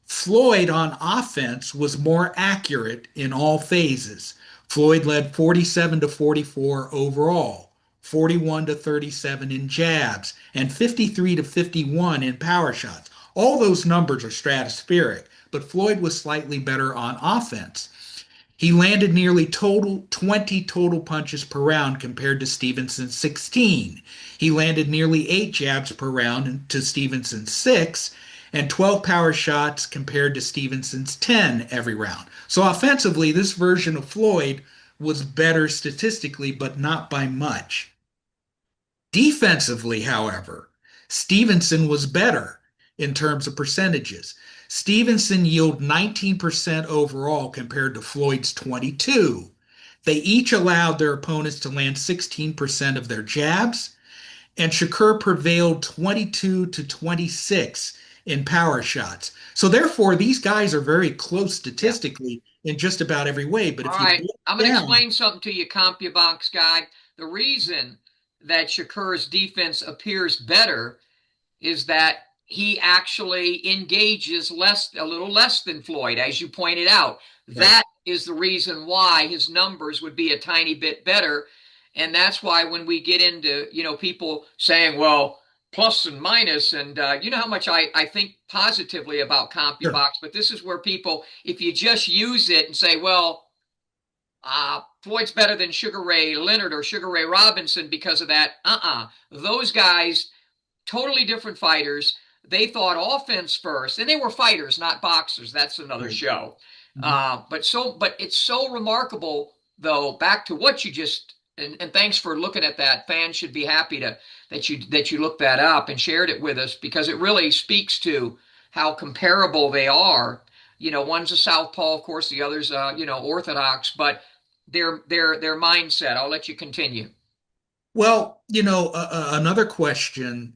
Floyd on offense was more accurate in all phases. Floyd led 47 to 44 overall, 41 to 37 in jabs, and 53 to 51 in power shots. All those numbers are stratospheric, but Floyd was slightly better on offense. He landed nearly 20 total punches per round compared to Stevenson's 16. He landed nearly 8 jabs per round to Stevenson's 6, and 12 power shots compared to Stevenson's 10 every round. So offensively, this version of Floyd was better statistically, but not by much. Defensively, however, Stevenson was better in terms of percentages. Stevenson yielded 19% overall compared to Floyd's 22. They each allowed their opponents to land 16% of their jabs, and Shakur prevailed 22 to 26 in power shots. So therefore, these guys are very close statistically in just about every way. But All if you right, I'm going to down, explain something to you, CompuBox guy. The reason that Shakur's defense appears better is that he actually engages a little less than Floyd, as you pointed out. right. That is the reason why his numbers would be a tiny bit better. And that's why when we get into, people saying, well, plus and minus, and you know how much I think positively about CompuBox, Sure. but this is where people, if you just use it and say, well, Floyd's better than Sugar Ray Leonard or Sugar Ray Robinson because of that. Those guys, totally different fighters. They thought offense first, and they were fighters, not boxers. That's another Right. show. Mhm. But it's so remarkable, though. Back to what you just and thanks for looking at that. Fans should be happy that you looked that up and shared it with us, because it really speaks to how comparable they are. One's a southpaw, of course, the other's orthodox, but their mindset. I'll let you continue. Well, another question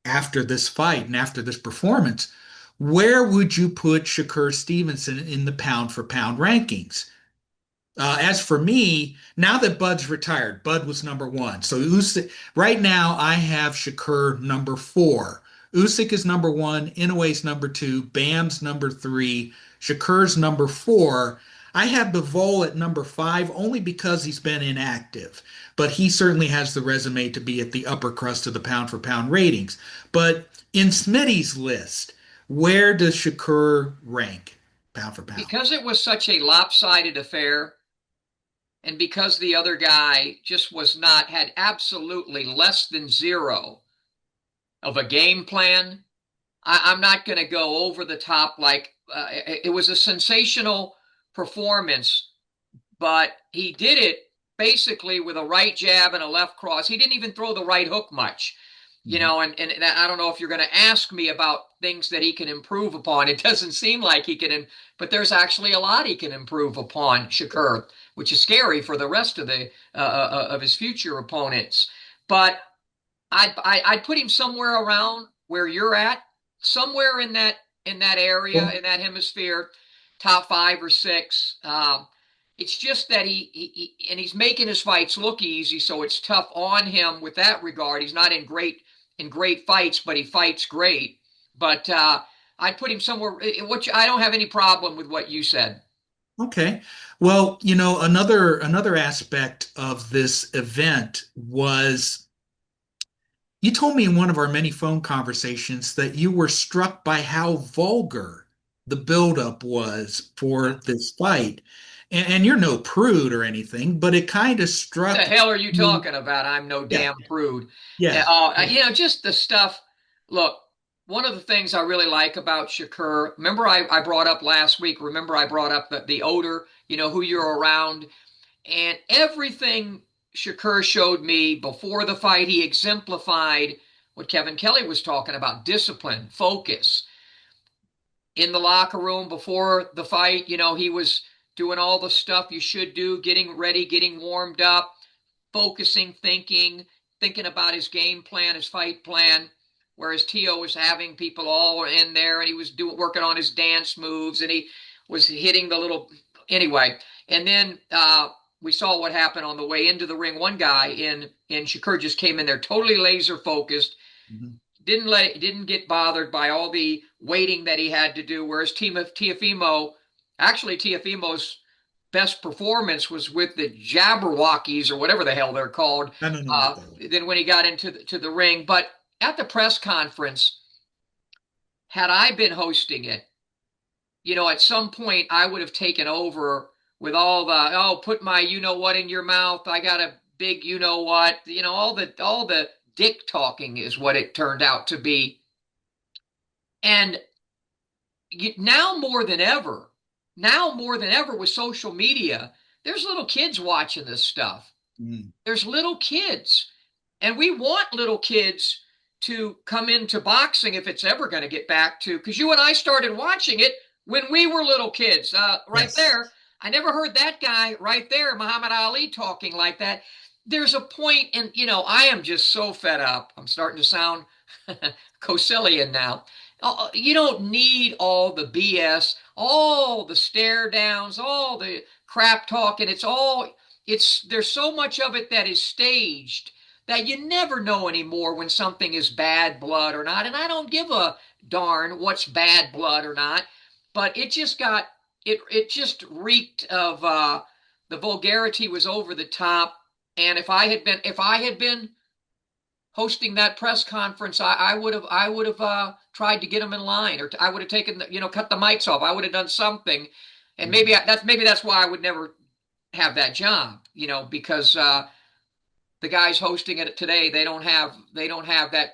after this fight and after this performance, where would you put Shakur Stevenson in the pound for pound rankings? As for me, now that Bud's retired, Bud was number one. So Usyk, right now I have Shakur number 4. Usyk is number 1, Inoue's number 2, Bam's number 3, Shakur's number 4. I have Bivol at number 5 only because he's been inactive, but he certainly has the resume to be at the upper crust of the pound for pound ratings. But in Smitty's list, where does Shakur rank pound for pound? Because it was such a lopsided affair, and because the other guy just had absolutely less than zero of a game plan, I'm not going to go over the top. Like it was a sensational performance, but he did it basically with a right jab and a left cross. He didn't even throw the right hook much. And I don't know if you're going to ask me about things that he can improve upon. It doesn't seem like he can, but there's actually a lot he can improve upon, Shakur, which is scary for the rest of of his future opponents. But I'd put him somewhere around where you're at, somewhere in that area, in that hemisphere, top 5 or 6. It's just that he's making his fights look easy, so it's tough on him with that regard. He's not in great fights, but he fights great. But I'd put him somewhere. I don't have any problem with what you said. Okay. Well, another aspect of this event was you told me in one of our many phone conversations that you were struck by how vulgar the buildup was for this fight. And you're no prude or anything, but it kind of struck What the hell are you me. talking about? I'm no Yeah, damn prude. yeah, Just the stuff. Look, one of the things I really like about Shakur, remember I brought up last week, remember I brought up the odor, who you're around, and everything Shakur showed me before the fight, he exemplified what Kevin Kelley was talking about: discipline, focus. In the locker room before the fight, he was doing all the stuff you should do, getting ready, getting warmed up, focusing, thinking about his game plan, his fight plan. Whereas Tio was having people all in there, and he was working on his dance moves, and he was hitting the little anyway. And then we saw what happened on the way into the ring. One guy in Shakur just came in there totally laser focused. Mhm. Didn't get bothered by all the waiting that he had to do. Whereas Teofimo's best performance was with the Jabberwockies, or whatever the hell they're called. I don't know what that was. Then when he got into the ring, but at the press conference, had I been hosting it, at some point I would have taken over with all the, oh, put my you know what in your mouth. I got a big you know what. All the dick talking is what it turned out to be. And now more than ever with social media, there's little kids watching this stuff. Mm. There's little kids. And we want little kids to come into boxing if it's ever going to get back to, because you and I started watching it when we were little kids. Right Yes. there, I never heard that guy right there, Muhammad Ali, talking like that. There's a point, and I am just so fed up. I'm starting to sound Cosellian now. You don't need all the BS, all the stare downs, all the crap talking. There's so much of it that is staged that you never know anymore when something is bad blood or not. And I don't give a darn what's bad blood or not, but it just reeked of the vulgarity was over the top. And if I had been hosting that press conference, I would have tried to get them in line, or I would have taken cut the mics off. I would have done something, and maybe that's why I would never have that job, because the guys hosting it today, they don't have that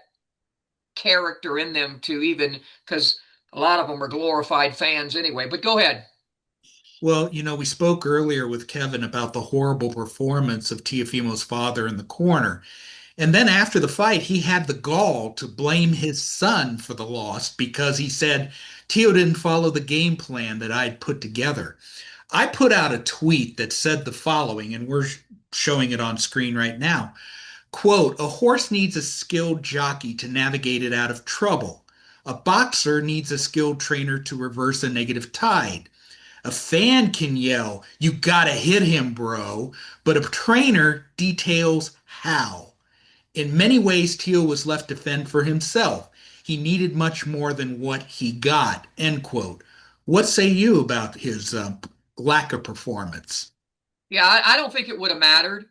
character in them to even, because a lot of them are glorified fans anyway. But go ahead. Well, we spoke earlier with Kevin about the horrible performance of Teofimo's father in the corner. And then after the fight, he had the gall to blame his son for the loss because he said Teo didn't follow the game plan that I'd put together. I put out a tweet that said the following, and we're showing it on screen right now. Quote, a horse needs a skilled jockey to navigate it out of trouble. A boxer needs a skilled trainer to reverse a negative tide. A fan can yell, you gotta hit him, bro, but a trainer details how. In many ways, Teo was left to fend for himself. He needed much more than what he got, end quote. What say you about his lack of performance? Yeah, I don't think it would have mattered,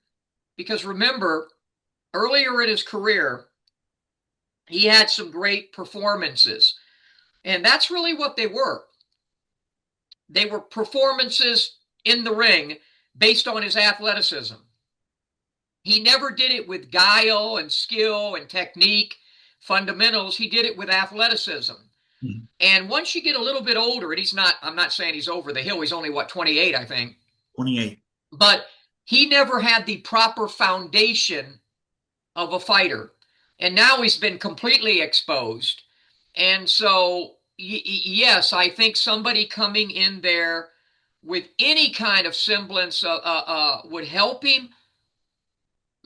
because remember, earlier in his career, he had some great performances, and that's really what they were. They were performances in the ring based on his athleticism. He never did it with guile and skill and technique, fundamentals. He did it with athleticism. Mhm. And once you get a little bit older, and I'm not saying he's over the hill. He's only, 28, I think. 28. But he never had the proper foundation of a fighter. And now he's been completely exposed. And so, yes, I think somebody coming in there with any kind of semblance would help him.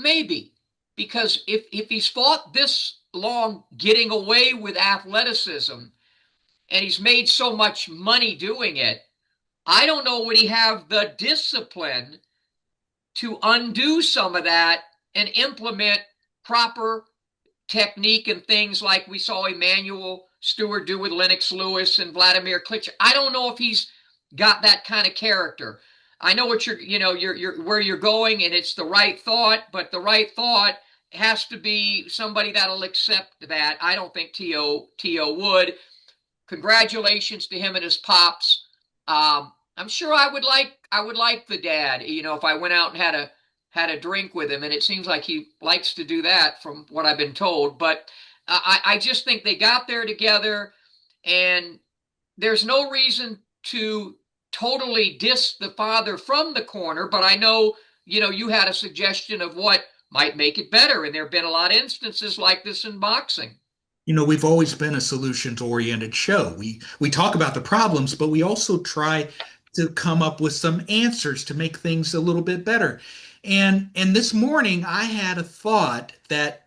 Maybe, because if he's fought this long getting away with athleticism and he's made so much money doing it, I don't know, would he have the discipline to undo some of that and implement proper technique and things like we saw Emmanuel Stewart do with Lennox Lewis and Vladimir Klitschko. I don't know if he's got that kind of character. I know what you're where you're going, and it's the right thought, but the right thought has to be somebody that'll accept that. I don't think Teo would. Congratulations to him and his pops. I'm sure I would like the dad, if I went out and had a drink with him, and it seems like he likes to do that from what I've been told. But I just think they got there together, and there's no reason to totally diss the father from the corner, but I know, you had a suggestion of what might make it better, and there have been a lot of instances like this in boxing. We've always been a solutions-oriented show. We talk about the problems, but we also try to come up with some answers to make things a little bit better. And this morning I had a thought that,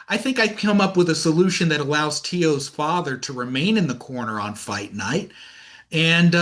I think I'd come up with a solution that allows Teo's father to remain in the corner on fight night and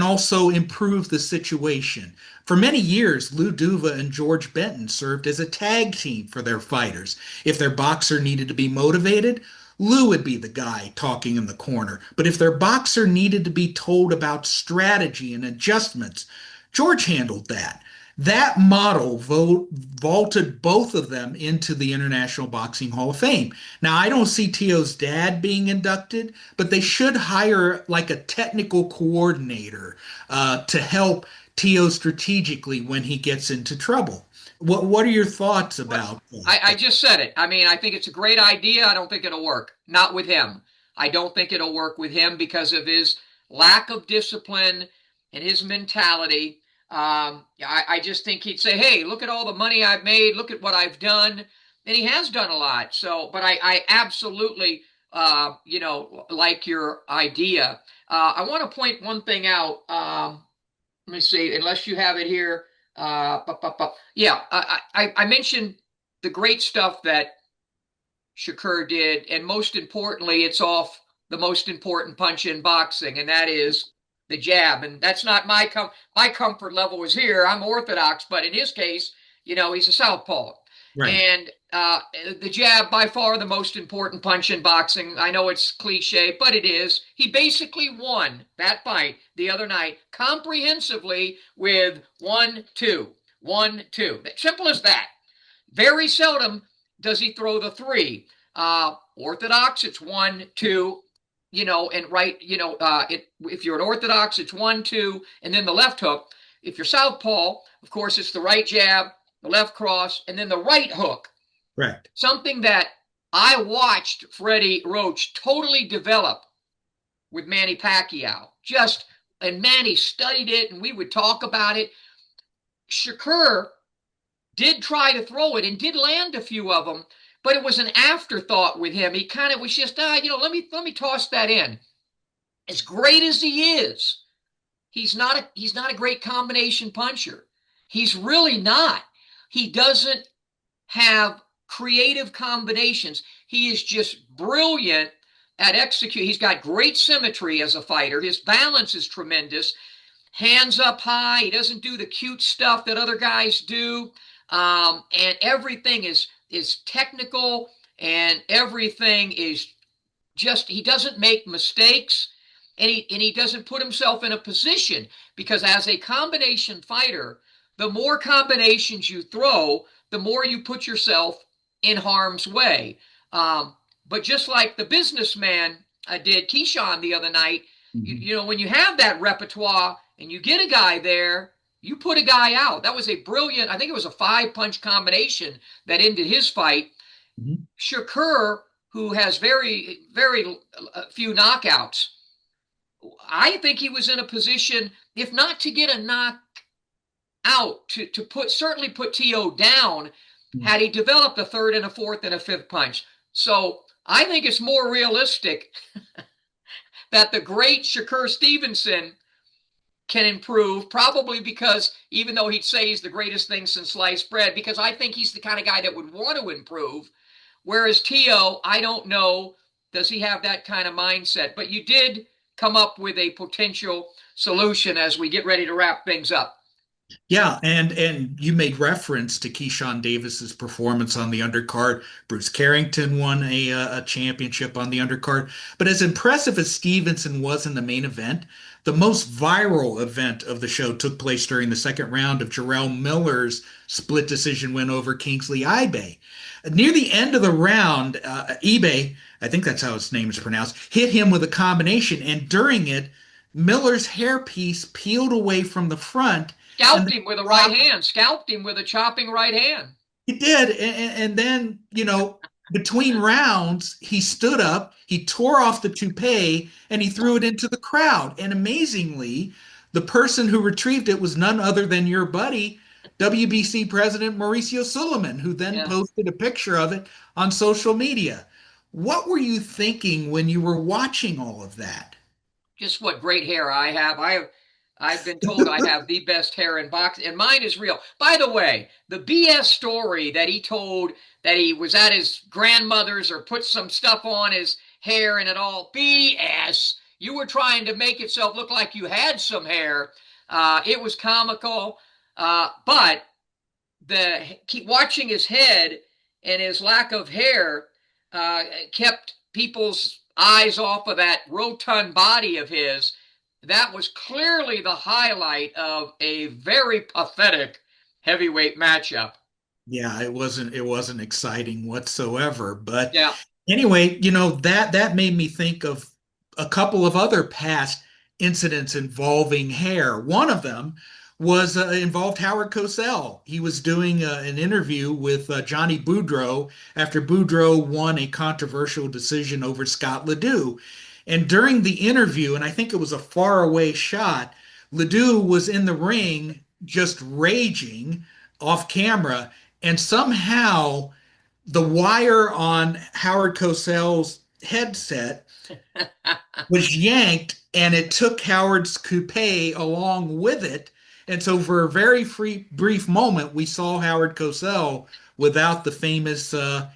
also improve the situation. For many years, Lou Duva and George Benton served as a tag team for their fighters. If their boxer needed to be motivated, Lou would be the guy talking in the corner. But if their boxer needed to be told about strategy and adjustments, George handled that. That model vaulted both of them into the International Boxing Hall of Fame. Now, I don't see Tio's dad being inducted, but they should hire like a technical coordinator to help Tio strategically when he gets into trouble. What are your thoughts about I that? just said it. I mean, I think it's a great idea. I don't think it'll work. Not with him. I don't think it'll work with him because of his lack of discipline and his mentality. I just think he'd say, "Hey, look at all the money I've made. Look at what I've done," and he has done a lot. So, but I absolutely, like your idea. I want to point one thing out. Let me see, unless you have it here. Yeah, I mentioned the great stuff that Shakur did, and most importantly, it's off the most important punch in boxing, and that is the jab. And that's not my comfort level is here. I'm orthodox, but in his case, he's a southpaw, Right. and the jab by far the most important punch in boxing. I know it's cliche, but it is. He basically won that fight the other night comprehensively with 1-2, 1-2. Simple as that. Very seldom does he throw the three. Orthodox, it's 1-2, and right, if you're an orthodox, it's 1-2, and then the left hook. If you're southpaw, of course, it's the right jab, the left cross, and then the right hook. Correct. Something that I watched Freddie Roach totally develop with Manny Pacquiao. And Manny studied it, and we would talk about it. Shakur did try to throw it and did land a few of them, but it was an afterthought with him. He kind of was just, let me toss that in. As great as he is, he's not a great combination puncher. He's really not. He doesn't have creative combinations. He is just brilliant at execute. He's got great symmetry as a fighter. His balance is tremendous. Hands up high. He doesn't do the cute stuff that other guys do. And everything is technical, and everything is just, he doesn't make mistakes, and he doesn't put himself in a position, because as a combination fighter, the more combinations you throw, the more you put yourself in harm's way. But just like the businessman did, Keyshawn, the other night, when you have that repertoire and you get a guy there, you put a guy out. That was a brilliant, I think it was a 5-punch combination that ended his fight. Mhm. Shakur, who has very, very few knockouts, I think he was in a position, if not to get a knock out, to certainly put Tio down, had he developed a third and a fourth and a fifth punch. So I think it's more realistic that the great Shakur Stevenson can improve, probably because, even though he'd say he's the greatest thing since sliced bread, because I think he's the kind of guy that would want to improve. Whereas Tio, I don't know, does he have that kind of mindset? But you did come up with a potential solution as we get ready to wrap things up. Yeah, and you made reference to Keyshawn Davis's performance on the undercard. Bruce Carrington won a championship on the undercard. But as impressive as Stevenson was in the main event, the most viral event of the show took place during the second round of Jarrell Miller's split decision win over Kingsley Ibe. Near the end of the round, Ibe, I think that's how his name is pronounced, hit him with a combination, and during it, Miller's hairpiece peeled away from the front. Scalped him with a right hand. Scalped him with a chopping right hand. He did. And then, between rounds, he stood up, he tore off the toupee, and he threw it into the crowd. And amazingly, the person who retrieved it was none other than your buddy, WBC President Mauricio Suleiman, who then posted a picture of it on social media. What were you thinking when you were watching all of that? Just what great hair I have. I've been told I have the best hair in boxing, and mine is real. By the way, the BS story that he told, that he was at his grandmother's or put some stuff on his hair and it all, BS. You were trying to make itself look like you had some hair. It was comical, but keep watching his head and his lack of hair kept people's eyes off of that rotund body of his. That was clearly the highlight of a very pathetic heavyweight matchup. Yeah, it wasn't exciting whatsoever. But Yeah. anyway, that made me think of a couple of other past incidents involving hair. One of them was involved Howard Cosell. He was doing an interview with Johnny Boudreaux after Boudreaux won a controversial decision over Scott Ledoux. And during the interview, and I think it was a faraway shot, Ledoux was in the ring just raging off camera, and somehow the wire on Howard Cosell's headset was yanked, and it took Howard's coupe along with it. And so for a very brief moment, we saw Howard Cosell without the famous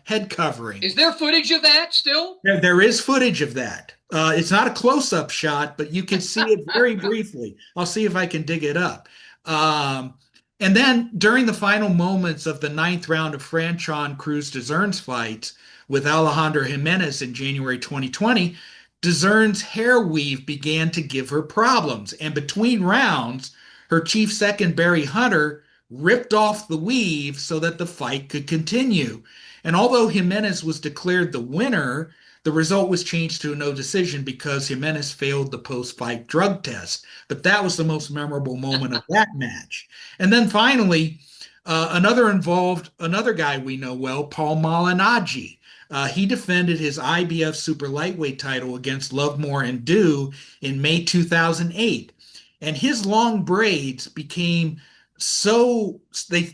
head covering. Is there footage of that still? There is footage of that. It's not a close-up shot, but you can see it very briefly. I'll see if I can dig it up. And then during the final moments of the 9th round of Franchon Cruz DAZN's fights with Alejandra Jimenez in January 2020, DAZN's hair weave began to give her problems. And between rounds, her chief second, Barry Hunter, ripped off the weave so that the fight could continue. And although Jimenez was declared the winner, the result was changed to a no decision because Jimenez failed the post-fight drug test. But that was the most memorable moment of that match. And then finally, another guy we know well, Paul Malignaggi. He defended his IBF super lightweight title against Lovemore and Dew in May 2008. And his long braids became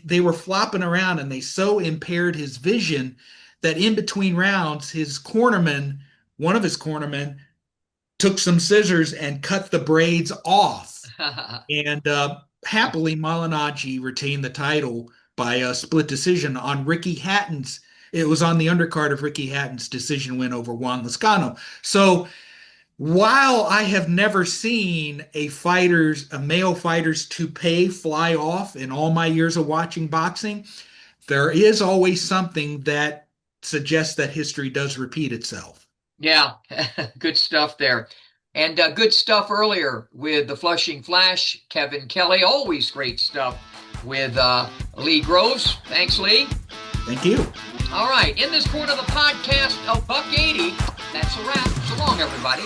they were flopping around, and they so impaired his vision that in between rounds, one of his cornermen, took some scissors and cut the braids off. And happily, Malignaggi retained the title by a split decision on Ricky Hatton's. It was on the undercard of Ricky Hatton's decision win over Juan Lezcano. So while I have never seen a male fighter's toupee fly off in all my years of watching boxing, there is always something that suggests that history does repeat itself. Yeah, good stuff there. And good stuff earlier with the Flushing Flash, Kevin Kelley. Always great stuff with Lee Groves. Thanks, Lee. Thank you. All right, in this corner of the podcast, $1.80. That's a wrap. So long, everybody.